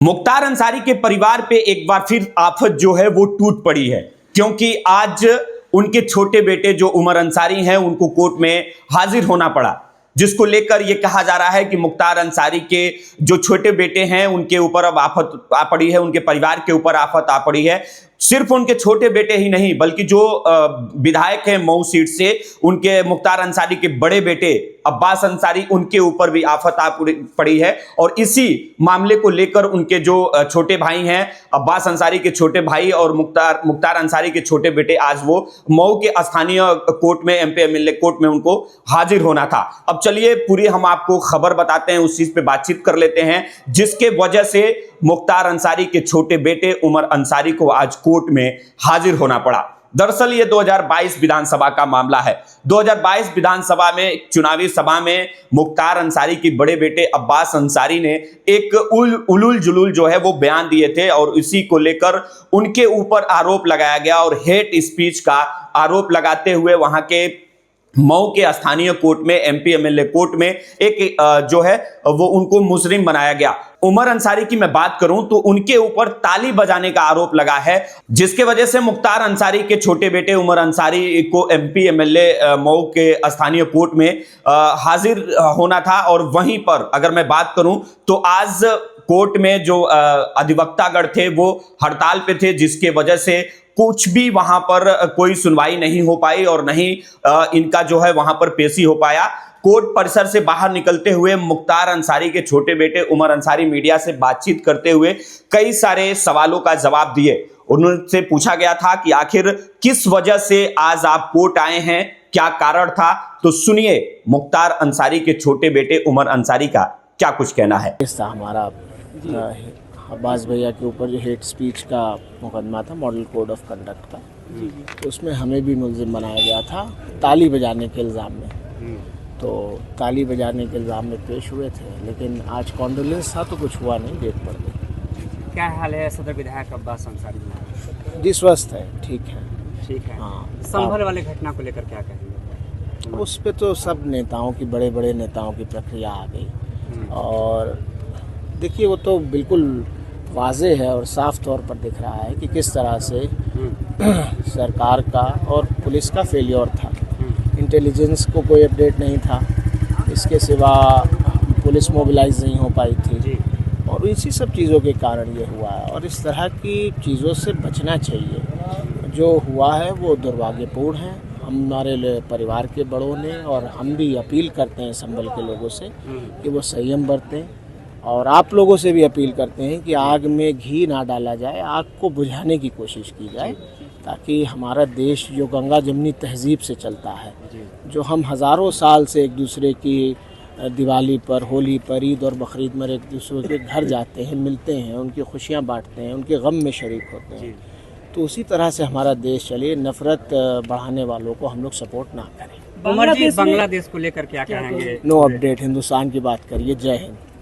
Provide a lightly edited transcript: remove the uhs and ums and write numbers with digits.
मुख्तार अंसारी के परिवार पे एक बार फिर आफत जो है वो टूट पड़ी है, क्योंकि आज उनके छोटे बेटे जो उमर अंसारी हैं उनको कोर्ट में हाजिर होना पड़ा, जिसको लेकर यह कहा जा रहा है कि मुख्तार अंसारी के जो छोटे बेटे हैं उनके ऊपर अब आफत आ पड़ी है, उनके परिवार के ऊपर आफत आ पड़ी है। सिर्फ उनके छोटे बेटे ही नहीं बल्कि जो विधायक हैं मऊ सीट से, उनके मुख्तार अंसारी के बड़े बेटे अब्बास अंसारी, उनके ऊपर भी आफत आ पड़ी है। और इसी मामले को लेकर उनके जो छोटे भाई हैं, अब्बास अंसारी के छोटे भाई और मुख्तार अंसारी के छोटे बेटे, आज वो मऊ के स्थानीय कोर्ट में, एमपी एमएलए कोर्ट में उनको हाजिर होना था। अब चलिए पूरी हम आपको खबर बताते हैं, उस चीज पे बातचीत कर लेते हैं जिसके वजह से मुख्तार अंसारी के छोटे बेटे उमर अंसारी को आज कोर्ट में हाजिर होना पड़ा। दरअसल ये 2022 विधानसभा का मामला है। 2022 विधानसभा में, चुनावी सभा में मुख्तार अंसारी के बड़े बेटे अब्बास अंसारी ने एक उलूल जुलूल जो है वो बयान दिए थे और इसी को लेकर उनके ऊपर आरोप लगाया गया और हेट स्पीच का आरोप लगाते हुए वहां के मऊ के स्थानीय कोर्ट में, एमपी एमएलए कोर्ट में एक जो है वो उनको मुजरिम बनाया गया। उमर अंसारी की मैं बात करूं तो उनके ऊपर ताली बजाने का आरोप लगा है, जिसके वजह से मुख्तार अंसारी के छोटे बेटे उमर अंसारी को एमपी एमएलए मऊ के स्थानीय कोर्ट में हाजिर होना था। और वहीं पर अगर मैं बात करूं तो आज कोर्ट में जो अधिवक्तागण थे वो हड़ताल पे थे, जिसके वजह से कुछ भी वहां पर कोई सुनवाई नहीं हो पाई और नहीं इनका जो है वहां पर पेशी हो पाया। कोर्ट परिसर से बाहर निकलते हुए मुख्तार अंसारी के छोटे बेटे उमर अंसारी मीडिया से बातचीत करते हुए कई सारे सवालों का जवाब दिए। उनसे पूछा गया था कि आखिर किस वजह से आज आप कोर्ट आए हैं, क्या कारण था, तो सुनिए मुख्तार अंसारी के छोटे बेटे उमर अंसारी का क्या कुछ कहना है। हमारा अब्बास भैया के ऊपर जो हेट स्पीच का मुकदमा था, मॉडल कोड ऑफ कंडक्ट का, तो उसमें हमें भी मुलजिम बनाया गया था ताली बजाने के इल्ज़ाम में। तो ताली बजाने के इल्ज़ाम में पेश हुए थे, लेकिन आज कॉन्डोलेंस था तो कुछ हुआ नहीं, डेट पड़ गई। क्या हाल है सदर विधायक अब्बास अंसारी जी? स्वस्थ है, ठीक है। ठीक है। हाँ, संभल वाले घटना को लेकर क्या कहेंगे? उस पे तो सब नेताओं की, बड़े बड़े नेताओं की प्रक्रिया आ गई। और देखिए वो तो बिल्कुल वाज़े है और साफ तौर पर दिख रहा है कि किस तरह से सरकार का और पुलिस का फेलियर था। इंटेलिजेंस को कोई अपडेट नहीं था, इसके सिवा पुलिस मोबिलाइज नहीं हो पाई थी और इसी सब चीज़ों के कारण ये हुआ है। और इस तरह की चीज़ों से बचना चाहिए। जो हुआ है वो दुर्भाग्यपूर्ण है। हमारे परिवार के बड़ों ने और हम भी अपील करते हैं संभल के लोगों से कि वो संयम बरतें, और आप लोगों से भी अपील करते हैं कि आग में घी ना डाला जाए, आग को बुझाने की कोशिश की जाए, ताकि हमारा देश जो गंगा जमनी तहजीब से चलता है, जो हम हज़ारों साल से एक दूसरे की दिवाली पर, होली पर, ईद और बकरीद में एक दूसरे के घर जाते हैं, मिलते हैं, उनकी खुशियाँ बांटते हैं, उनके गम में शरीक होते हैं, तो उसी तरह से हमारा देश चले। नफ़रत बढ़ाने वालों को हम लोग सपोर्ट ना करें। उमर जी, बांग्लादेश को लेकर क्या कहेंगे? No update. हिंदुस्तान की बात करिए। जय हिंद।